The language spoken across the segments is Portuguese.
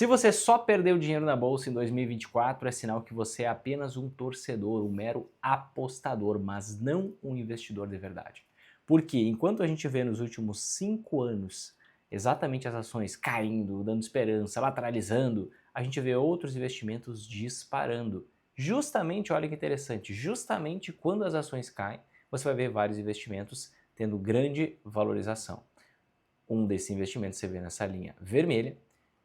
Se você só perdeu dinheiro na bolsa em 2024, é sinal que você é apenas um torcedor, um mero apostador, mas não um investidor de verdade. Porque enquanto a gente vê nos últimos 5 anos exatamente as ações caindo, dando esperança, lateralizando, a gente vê outros investimentos disparando. Justamente, olha que interessante, justamente quando as ações caem, você vai ver vários investimentos tendo grande valorização. Um desses investimentos você vê nessa linha vermelha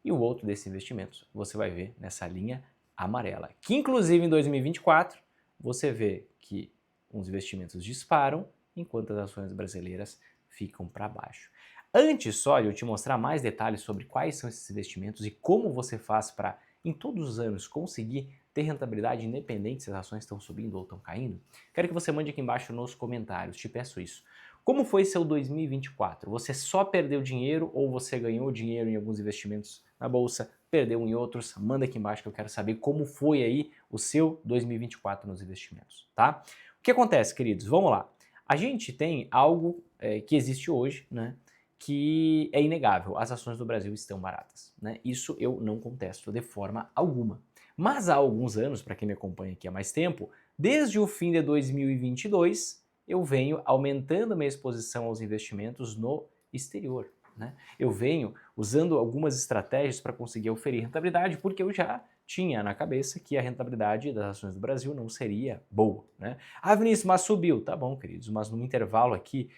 e o outro desses investimentos você vai ver nessa linha amarela. Que inclusive em 2024 você vê que uns investimentos disparam enquanto as ações brasileiras ficam para baixo. Antes só de eu te mostrar mais detalhes sobre quais são esses investimentos e como você faz para, em todos os anos, conseguir ter rentabilidade independente se as ações estão subindo ou estão caindo, quero que você mande aqui embaixo nos comentários, te peço isso. Como foi seu 2024? Você só perdeu dinheiro ou você ganhou dinheiro em alguns investimentos na bolsa, perdeu em outros? Manda aqui embaixo que eu quero saber como foi aí o seu 2024 nos investimentos, tá? O que acontece, queridos? Vamos lá. A gente tem algo que existe hoje, né? Que é inegável, as ações do Brasil estão baratas, né? Isso eu não contesto de forma alguma. Mas há alguns anos, para quem me acompanha aqui há mais tempo, desde o fim de 2022, eu venho aumentando a minha exposição aos investimentos no exterior, né? Eu venho usando algumas estratégias para conseguir oferir rentabilidade, porque eu já tinha na cabeça que a rentabilidade das ações do Brasil não seria boa, né? Ah, Vinícius, mas subiu. Tá bom, queridos, mas num intervalo aqui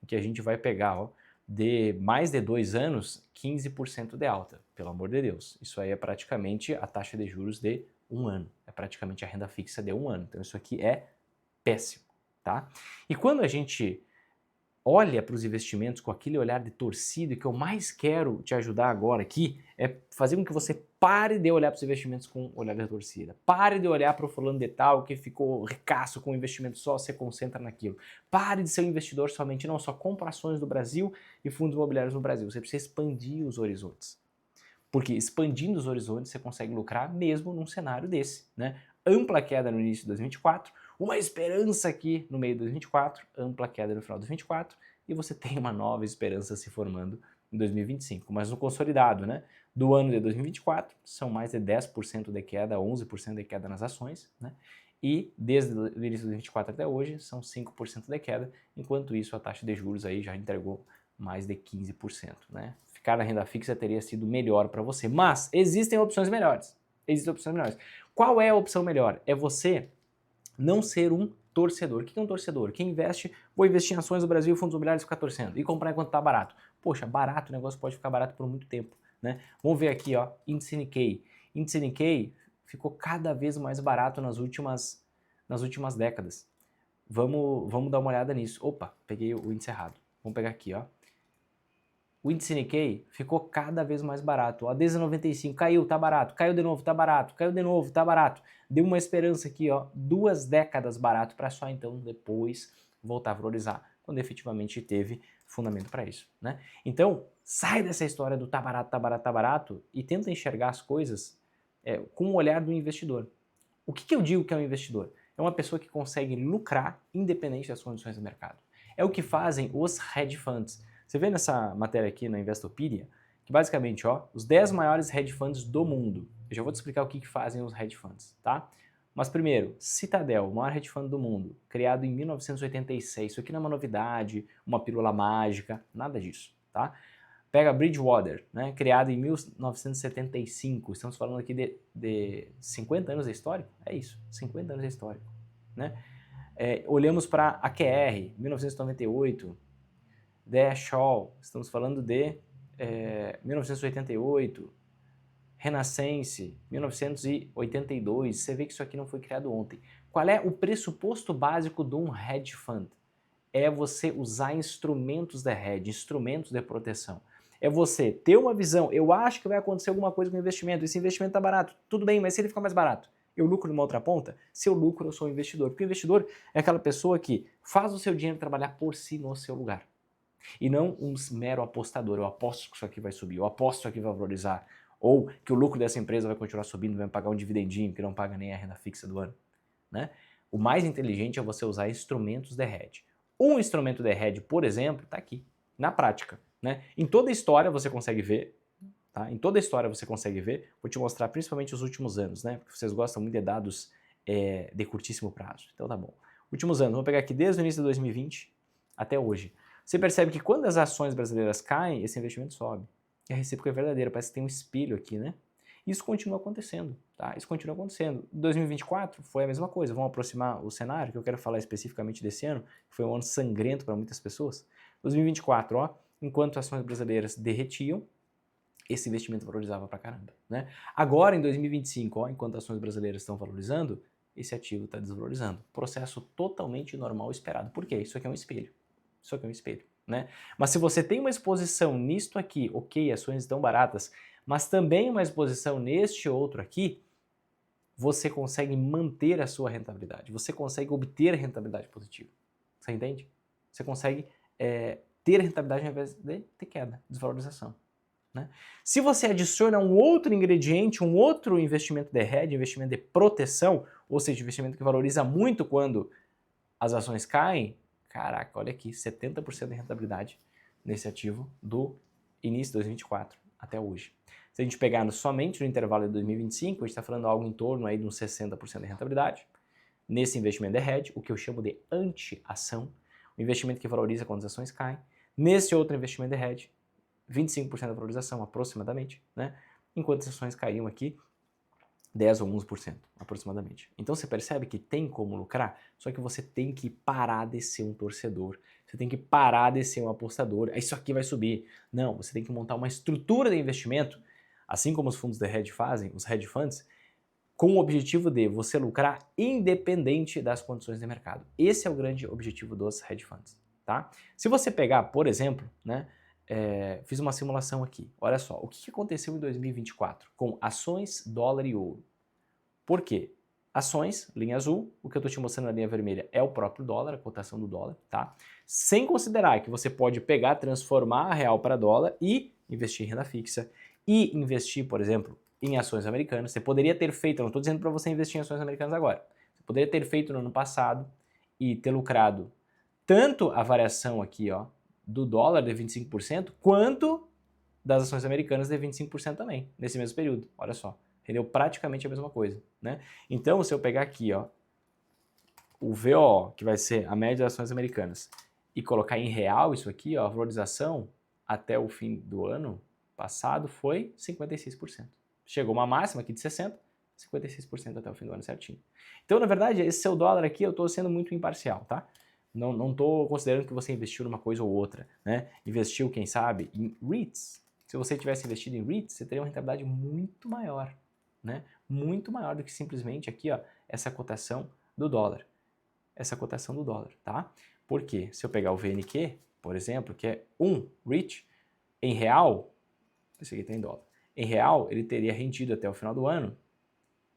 que a gente vai pegar, ó, de mais de 2 anos, 15% de alta, pelo amor de Deus. Isso aí é praticamente a taxa de juros de 1 ano, é praticamente a renda fixa de 1 ano. Então isso aqui é péssimo, tá? E quando a gente olha para os investimentos com aquele olhar de torcida, e que eu mais quero te ajudar agora aqui é fazer com que você pare de olhar para os investimentos com olhar de torcida. Pare de olhar para o fulano de tal que ficou ricaço com o investimento só, se concentra naquilo. Pare de ser um investidor somente, não só compra ações do Brasil e fundos imobiliários no Brasil. Você precisa expandir os horizontes. Porque expandindo os horizontes você consegue lucrar mesmo num cenário desse, né? Ampla queda no início de 2024, uma esperança aqui no meio de 2024, ampla queda no final de 2024 e você tem uma nova esperança se formando em 2025. Mas no consolidado, né, do ano de 2024, são mais de 10% de queda, 11% de queda nas ações, né? E desde o início de 2024 até hoje são 5% de queda, enquanto isso a taxa de juros aí já entregou mais de 15%, né? Ficar na renda fixa teria sido melhor para você, mas existem opções melhores. Existem opções melhores. Qual é a opção melhor? É você não ser um torcedor. O que é um torcedor? Quem investe, vou investir em ações do Brasil, fundos imobiliários, ficar torcendo e comprar enquanto está barato. Poxa, barato, o negócio pode ficar barato por muito tempo, né? Vamos ver aqui, ó, índice Nikkei. Índice Nikkei ficou cada vez mais barato nas últimas décadas. Vamos dar uma olhada nisso. Opa, peguei o índice errado. Vamos pegar aqui, ó. O índice Nikkei ficou cada vez mais barato. A desde 95 caiu, tá barato. Caiu de novo, tá barato. Caiu de novo, tá barato. Deu uma esperança aqui, ó, 2 décadas barato para só então depois voltar a valorizar, quando efetivamente teve fundamento para isso, né? Então, sai dessa história do tá barato, tá barato, tá barato e tenta enxergar as coisas com o olhar do investidor. O que eu digo que é um investidor? É uma pessoa que consegue lucrar independente das condições do mercado. É o que fazem os hedge funds. Você vê nessa matéria aqui na Investopedia que basicamente, ó, os 10 maiores hedge funds do mundo. Eu já vou te explicar o que fazem os hedge funds, tá? Mas primeiro, Citadel, o maior hedge fund do mundo, criado em 1986. Isso aqui não é uma novidade, uma pílula mágica, nada disso, tá? Pega Bridgewater, né, criado em 1975, estamos falando aqui de 50 anos de histórico, é isso, 50 anos de histórico, né? Olhamos para AQR, 1998, The Shaw, estamos falando de 1988, Renaissance, 1982, você vê que isso aqui não foi criado ontem. Qual é o pressuposto básico de um hedge fund? É você usar instrumentos de hedge, instrumentos de proteção. É você ter uma visão, eu acho que vai acontecer alguma coisa com o investimento, esse investimento está barato, tudo bem, mas se ele ficar mais barato, eu lucro numa outra ponta? Se eu lucro, eu sou um investidor, porque o investidor é aquela pessoa que faz o seu dinheiro trabalhar por si no seu lugar. E não um mero apostador, eu aposto que isso aqui vai subir, eu aposto que isso aqui vai valorizar, ou que o lucro dessa empresa vai continuar subindo, vai pagar um dividendinho que não paga nem a renda fixa do ano, né? O mais inteligente é você usar instrumentos de hedge. Um instrumento de hedge, por exemplo, está aqui, na prática, né? Em toda a história você consegue ver tá? Em toda a história você consegue ver, vou te mostrar principalmente os últimos anos, né? Porque vocês gostam muito de dados de curtíssimo prazo. Então tá bom. Últimos anos, vamos pegar aqui desde o início de 2020 até hoje. Você percebe que quando as ações brasileiras caem, esse investimento sobe. E a recíproca é verdadeira, parece que tem um espelho aqui, né? Isso continua acontecendo, tá? Isso continua acontecendo. 2024 foi a mesma coisa. Vamos aproximar o cenário, que eu quero falar especificamente desse ano, que foi um ano sangrento para muitas pessoas. 2024, ó, enquanto as ações brasileiras derretiam, esse investimento valorizava pra caramba, né? Agora, em 2025, ó, enquanto as ações brasileiras estão valorizando, esse ativo está desvalorizando. Processo totalmente normal e esperado. Por quê? Isso aqui é um espelho. Isso aqui é um espelho, né? Mas se você tem uma exposição nisto aqui, ok, ações estão baratas, mas também uma exposição neste outro aqui, você consegue manter a sua rentabilidade, você consegue obter rentabilidade positiva. Você entende? Você consegue ter rentabilidade ao invés de ter queda, desvalorização. Né? Se você adiciona um outro ingrediente, um outro investimento de hedge, investimento de proteção, ou seja, investimento que valoriza muito quando as ações caem, caraca, olha aqui, 70% de rentabilidade nesse ativo do início de 2024 até hoje. Se a gente pegar somente no intervalo de 2025, a gente está falando algo em torno aí de uns 60% de rentabilidade. Nesse investimento de hedge, o que eu chamo de anti-ação, o investimento que valoriza quando as ações caem. Nesse outro investimento de hedge, 25% da valorização aproximadamente, né? Enquanto as ações caíam aqui 10 ou 11% aproximadamente. Então você percebe que tem como lucrar, só que você tem que parar de ser um torcedor, você tem que parar de ser um apostador, isso aqui vai subir. Não, você tem que montar uma estrutura de investimento, assim como os fundos de hedge fazem, os hedge funds, com o objetivo de você lucrar independente das condições de mercado. Esse é o grande objetivo dos hedge funds, tá? Se você pegar, por exemplo, né, fiz uma simulação aqui. Olha só, o que aconteceu em 2024 com ações, dólar e ouro? Por quê? Ações, linha azul, o que eu estou te mostrando na linha vermelha é o próprio dólar, a cotação do dólar, tá? Sem considerar que você pode pegar, transformar a real para dólar e investir em renda fixa e investir, por exemplo, em ações americanas. Você poderia ter feito, eu não estou dizendo para você investir em ações americanas agora, você poderia ter feito no ano passado e ter lucrado tanto a variação aqui, ó, do dólar de 25%, quanto das ações americanas de 25% também, nesse mesmo período. Olha só, rendeu praticamente a mesma coisa, né? Então, se eu pegar aqui, ó, o VO, que vai ser a média das ações americanas, e colocar em real isso aqui, ó, a valorização até o fim do ano passado foi 56%. Chegou uma máxima aqui de 60%, 56% até o fim do ano certinho. Então, na verdade, esse seu dólar aqui eu estou sendo muito imparcial, tá? Não estou considerando que você investiu numa coisa ou outra, né? Investiu, quem sabe, em REITs. Se você tivesse investido em REITs, você teria uma rentabilidade muito maior, né? Muito maior do que simplesmente aqui, ó, essa cotação do dólar. Essa cotação do dólar, tá? Porque se eu pegar o VNQ, por exemplo, que é um REIT, em real, esse aqui tem dólar, em real ele teria rendido até o final do ano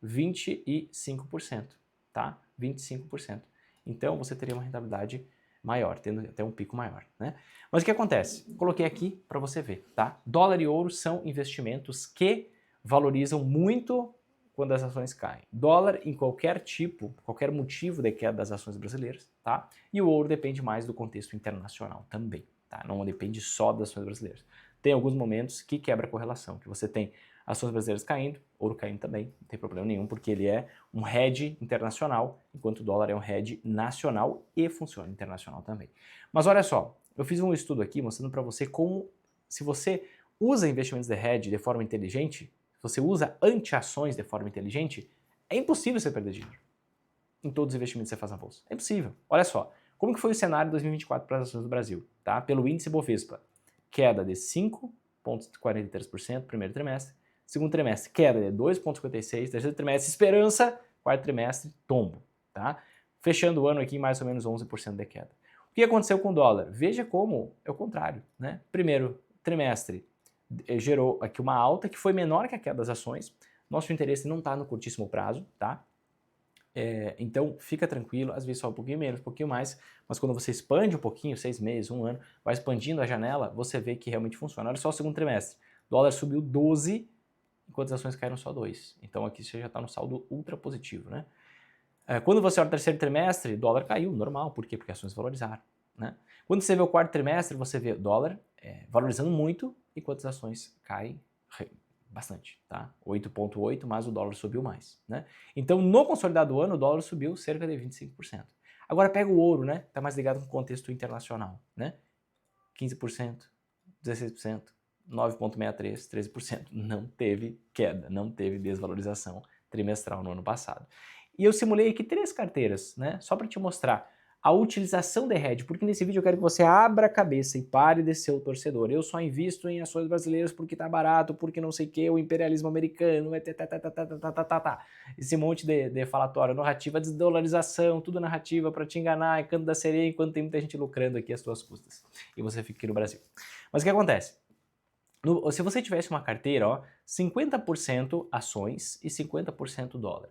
25%, tá? 25%. Então você teria uma rentabilidade maior, tendo até um pico maior, né? Mas o que acontece? Coloquei aqui para você ver, tá? Dólar e ouro são investimentos que valorizam muito quando as ações caem. Dólar em qualquer tipo, qualquer motivo de queda das ações brasileiras, tá? E o ouro depende mais do contexto internacional também, tá? Não depende só das ações brasileiras. Tem alguns momentos que quebra a correlação, que você tem ações brasileiras caindo, ouro caindo também, não tem problema nenhum, porque ele é um hedge internacional, enquanto o dólar é um hedge nacional e funciona internacional também. Mas olha só, eu fiz um estudo aqui mostrando para você como, se você usa investimentos de hedge de forma inteligente, se você usa anti-ações de forma inteligente, é impossível você perder dinheiro em todos os investimentos que você faz na bolsa. É impossível. Olha só, como que foi o cenário de 2024 para as ações do Brasil, tá? Pelo índice Bovespa, queda de 5,43% no primeiro trimestre, segundo trimestre, queda de 2,56%, terceiro trimestre, esperança, quarto trimestre, tombo, tá? Fechando o ano aqui, mais ou menos 11% de queda. O que aconteceu com o dólar? Veja como é o contrário, né? Primeiro trimestre gerou aqui uma alta que foi menor que a queda das ações. Nosso interesse não está no curtíssimo prazo, tá? Então fica tranquilo, às vezes só um pouquinho menos, um pouquinho mais, mas quando você expande um pouquinho, 6 meses, um ano, vai expandindo a janela, você vê que realmente funciona. Olha só o segundo trimestre, o dólar subiu 12, enquanto as ações caíram só 2. Então aqui você já está no saldo ultra positivo, né? Quando você olha o terceiro trimestre, o dólar caiu, normal, por quê? Porque as ações valorizaram, né? Quando você vê o quarto trimestre, você vê o dólar valorizando muito, enquanto as ações caem Bastante, tá? 8,8, mas o dólar subiu mais, né? Então, no consolidado ano, o dólar subiu cerca de 25%. Agora pega o ouro, né? Tá mais ligado com o contexto internacional, né? 15%, 16%, 9,63%, 13%. Não teve queda, não teve desvalorização trimestral no ano passado. E eu simulei aqui 3 carteiras, né? Só para te mostrar a utilização de hedge, porque nesse vídeo eu quero que você abra a cabeça e pare de ser o torcedor. Eu só invisto em ações brasileiras porque tá barato, porque não sei o que, o imperialismo americano, esse monte de falatório, narrativa, desdolarização, tudo narrativa para te enganar, é canto da sereia, enquanto tem muita gente lucrando aqui às tuas custas. E você fica aqui no Brasil. Mas o que acontece? Se você tivesse uma carteira, ó, 50% ações e 50% dólar,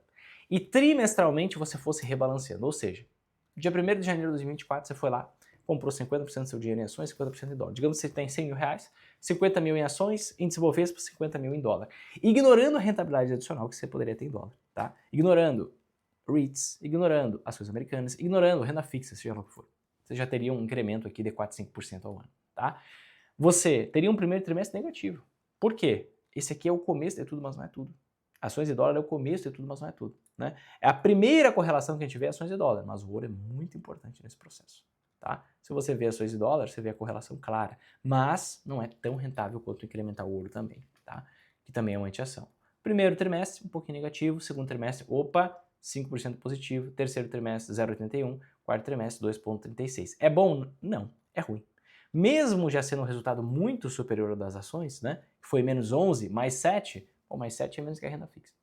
e trimestralmente você fosse rebalanceando, ou seja, dia 1º de janeiro de 2024 você foi lá, comprou 50% do seu dinheiro em ações, 50% em dólar. Digamos que você tem 100 mil reais, 50 mil em ações, índice Bovespa, 50 mil em dólar. Ignorando a rentabilidade adicional que você poderia ter em dólar, tá? Ignorando REITs, ignorando ações americanas, ignorando renda fixa, seja lá o que for. Você já teria um incremento aqui de 4, 5% ao ano, tá? Você teria um primeiro trimestre negativo. Por quê? Esse aqui é o começo de tudo, mas não é tudo. Ações e dólar é o começo de tudo, mas não é tudo, né? É a primeira correlação que a gente vê ações e dólar, mas o ouro é muito importante nesse processo, tá? Se você vê ações e dólar, você vê a correlação clara, mas não é tão rentável quanto incrementar o ouro também, tá? Que também é uma anti-ação. Primeiro trimestre, um pouquinho negativo, segundo trimestre, opa, 5% positivo, terceiro trimestre, 0,81, quarto trimestre, 2,36. É bom? Não, é ruim. Mesmo já sendo um resultado muito superior ao das ações, né? Que foi menos 11, mais 7, ou mais 7 é menos que a renda fixa,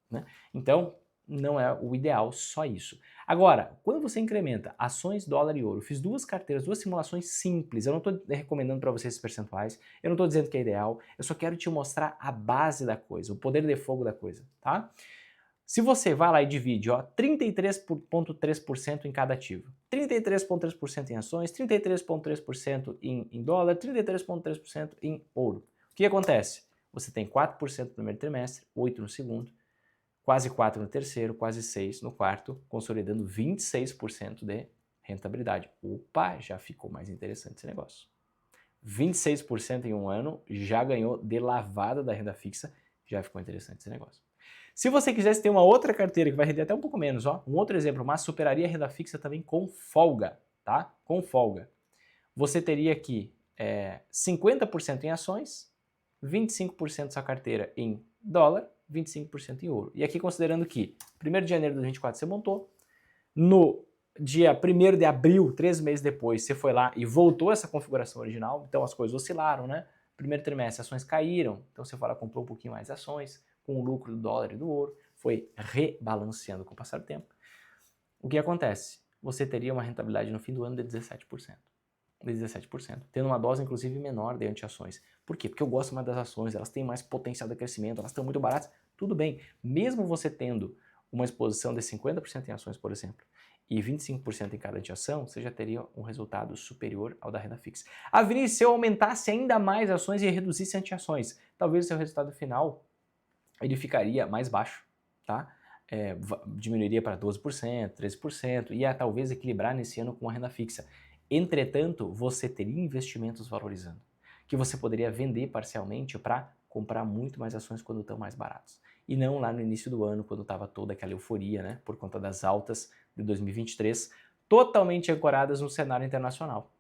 né? Então, não é o ideal só isso. Agora, quando você incrementa ações, dólar e ouro, fiz 2 carteiras, 2 simulações simples, eu não estou recomendando para vocês esses percentuais, eu não estou dizendo que é ideal, eu só quero te mostrar a base da coisa, o poder de fogo da coisa, tá? Se você vai lá e divide, ó, 33,3% em cada ativo, 33,3% em ações, 33,3% em dólar, 33,3% em ouro. O que acontece? Você tem 4% no primeiro trimestre, 8% no segundo, quase 4% no terceiro, quase 6% no quarto, consolidando 26% de rentabilidade. Opa, já ficou mais interessante esse negócio. 26% em um ano, já ganhou de lavada da renda fixa, já ficou interessante esse negócio. Se você quisesse ter uma outra carteira que vai render até um pouco menos, ó, um outro exemplo, mas superaria a renda fixa também com folga, tá? Com folga. Você teria aqui 50% em ações, 25% da sua carteira em dólar, 25% em ouro. E aqui considerando que 1º de janeiro de 2024 você montou, no dia 1º de abril, 3 meses depois, você foi lá e voltou essa configuração original, então as coisas oscilaram, né? Primeiro trimestre, ações caíram, então você foi lá, comprou um pouquinho mais ações, com o lucro do dólar e do ouro, foi rebalanceando com o passar do tempo. O que acontece? Você teria uma rentabilidade no fim do ano de 17%. De 17%, tendo uma dose inclusive menor de anti-ações. Por quê? Porque eu gosto mais das ações, elas têm mais potencial de crescimento, elas estão muito baratas, tudo bem. Mesmo você tendo uma exposição de 50% em ações, por exemplo, e 25% em cada anti-ação, você já teria um resultado superior ao da renda fixa. Ah, Vinícius, se eu aumentasse ainda mais ações e reduzisse anti-ações, talvez o seu resultado final ele ficaria mais baixo, tá? Diminuiria para 12%, 13%, ia talvez equilibrar nesse ano com a renda fixa. Entretanto, você teria investimentos valorizando, que você poderia vender parcialmente para comprar muito mais ações quando estão mais baratos. E não lá no início do ano, quando estava toda aquela euforia, né, por conta das altas de 2023, totalmente ancoradas no cenário internacional,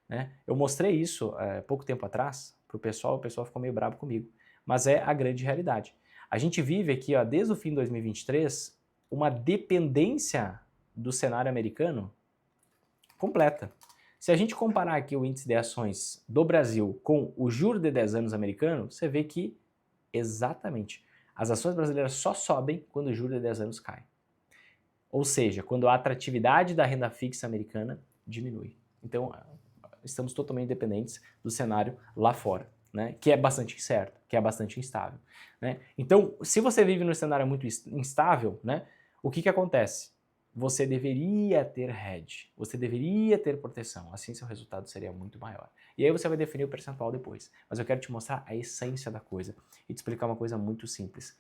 né? Eu mostrei isso pouco tempo atrás para o pessoal ficou meio bravo comigo, mas é a grande realidade. A gente vive aqui, ó, desde o fim de 2023, uma dependência do cenário americano completa. Se a gente comparar aqui o índice de ações do Brasil com o juro de 10 anos americano, você vê que, exatamente, as ações brasileiras só sobem quando o juro de 10 anos cai. Ou seja, quando a atratividade da renda fixa americana diminui. Então, estamos totalmente dependentes do cenário lá fora, né? Que é bastante incerto, que é bastante instável, né? Então, se você vive num cenário muito instável, né, o que acontece? Você deveria ter hedge, você deveria ter proteção, assim seu resultado seria muito maior. E aí você vai definir o percentual depois. Mas eu quero te mostrar a essência da coisa e te explicar uma coisa muito simples.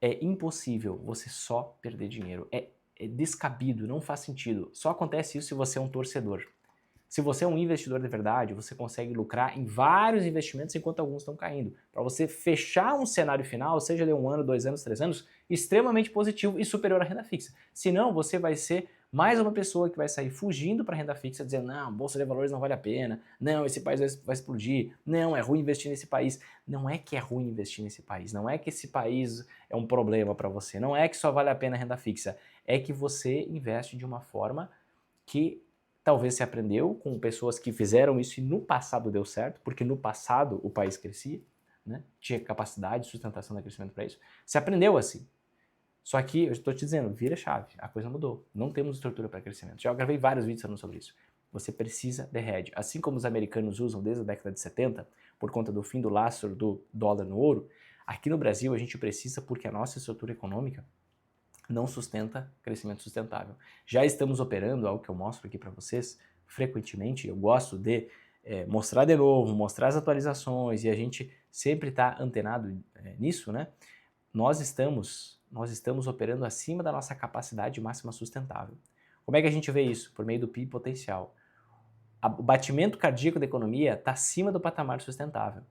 É impossível você só perder dinheiro, é descabido, não faz sentido. Só acontece isso se você é um torcedor. Se você é um investidor de verdade, você consegue lucrar em vários investimentos enquanto alguns estão caindo. Para você fechar um cenário final, seja de 1 ano, 2 anos, 3 anos, extremamente positivo e superior à renda fixa. Senão, você vai ser mais uma pessoa que vai sair fugindo para a renda fixa, dizendo, não, bolsa de valores não vale a pena, não, esse país vai explodir, não, é ruim investir nesse país. Não é que é ruim investir nesse país, não é que esse país é um problema para você, não é que só vale a pena a renda fixa, é que você investe de uma forma que talvez você aprendeu com pessoas que fizeram isso e no passado deu certo, porque no passado o país crescia, né? Tinha capacidade, sustentação de crescimento para isso. Você aprendeu assim. Só que eu estou te dizendo, vira chave, a coisa mudou. Não temos estrutura para crescimento. Já gravei vários vídeos falando sobre isso. Você precisa de hedge. Assim como os americanos usam desde a década de 70, por conta do fim do lastro do dólar no ouro, aqui no Brasil a gente precisa porque a nossa estrutura econômica não sustenta crescimento sustentável. Já estamos operando, algo que eu mostro aqui para vocês frequentemente, eu gosto de mostrar de novo, mostrar as atualizações e a gente sempre está antenado nisso, né? Nós estamos operando acima da nossa capacidade máxima sustentável. Como é que a gente vê isso? Por meio do PIB potencial. O batimento cardíaco da economia está acima do patamar sustentável.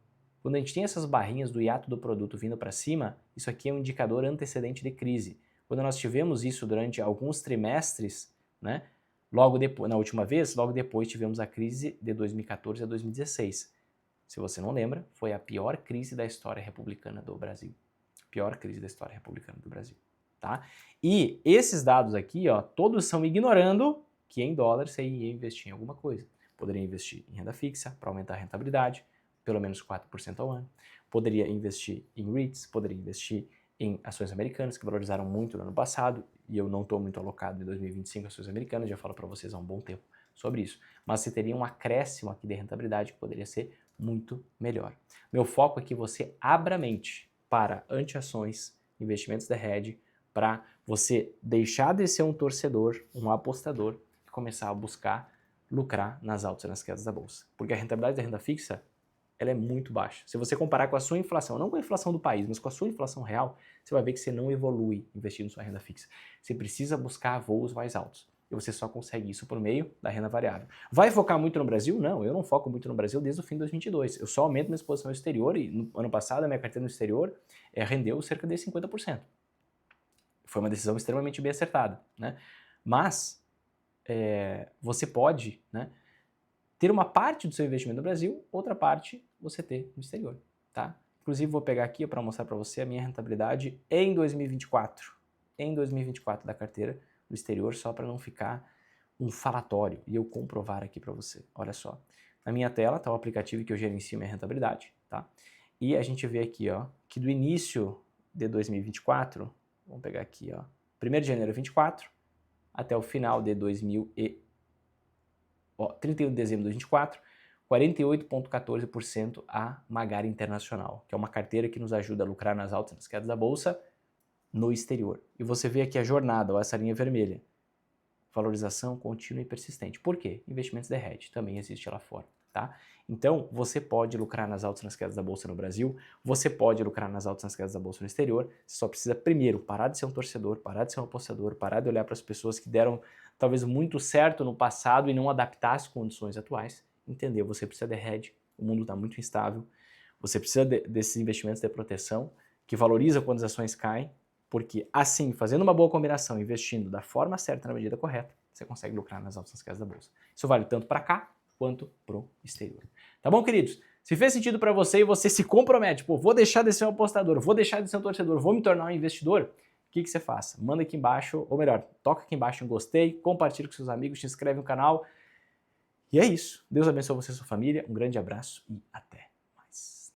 Quando a gente tem essas barrinhas do hiato do produto vindo para cima, isso aqui é um indicador antecedente de crise. Quando nós tivemos isso durante alguns trimestres, né, logo depois, na última vez, logo depois tivemos a crise de 2014 a 2016. Se você não lembra, foi a pior crise da história republicana do Brasil. Pior crise da história republicana do Brasil. Tá? E esses dados aqui, ó, todos são ignorando que em dólar você ia investir em alguma coisa. Poderia investir em renda fixa para aumentar a rentabilidade, pelo menos 4% ao ano. Poderia investir em REITs, poderia investir em ações americanas, que valorizaram muito no ano passado, e eu não estou muito alocado em 2025 em ações americanas, já falo para vocês há um bom tempo sobre isso. Mas você teria um acréscimo aqui de rentabilidade que poderia ser muito melhor. Meu foco é que você abra a mente para anti-ações, investimentos de hedge, para você deixar de ser um torcedor, um apostador, e começar a buscar lucrar nas altas e nas quedas da bolsa. Porque a rentabilidade da renda fixa ela é muito baixa. Se você comparar com a sua inflação, não com a inflação do país, mas com a sua inflação real, você vai ver que você não evolui investindo em sua renda fixa. Você precisa buscar voos mais altos. E você só consegue isso por meio da renda variável. Vai focar muito no Brasil? Não, eu não foco muito no Brasil desde o fim de 2022. Eu só aumento minha exposição ao exterior e no ano passado a minha carteira no exterior rendeu cerca de 50%. Foi uma decisão extremamente bem acertada, né? Mas você pode, né, ter uma parte do seu investimento no Brasil, outra parte você ter no exterior, tá? Inclusive vou pegar aqui para mostrar para você a minha rentabilidade em 2024 da carteira do exterior, só para não ficar um falatório e eu comprovar aqui para você. Olha só, na minha tela está o aplicativo que eu gerencio minha rentabilidade, tá? E a gente vê aqui, ó, que do início de 2024, vamos pegar aqui, ó, 1º de janeiro de 2024 até o final de 31 de dezembro de 2024, 48,14% a Magari Internacional, que é uma carteira que nos ajuda a lucrar nas altas e nas quedas da bolsa no exterior. E você vê aqui a jornada, ó, essa linha vermelha. Valorização contínua e persistente. Por quê? Investimentos de hedge também existe lá fora, tá? Então, você pode lucrar nas altas e nas quedas da bolsa no Brasil, você pode lucrar nas altas e nas quedas da bolsa no exterior, você só precisa primeiro parar de ser um torcedor, parar de ser um apostador, parar de olhar para as pessoas que deram talvez muito certo no passado e não adaptar às condições atuais, entender, você precisa de hedge, o mundo está muito instável, você precisa desses investimentos de proteção, que valoriza quando as ações caem, porque assim, fazendo uma boa combinação, investindo da forma certa na medida correta, você consegue lucrar nas altas e nas quedas da bolsa. Isso vale tanto para cá, quanto pro exterior. Tá bom, queridos? Se fez sentido para você e você se compromete, pô, vou deixar de ser um apostador, vou deixar de ser um torcedor, vou me tornar um investidor, o que você faça? Manda aqui embaixo, ou melhor, toca aqui embaixo um gostei, compartilha com seus amigos, se inscreve no canal. E é isso. Deus abençoe você e sua família. Um grande abraço e até.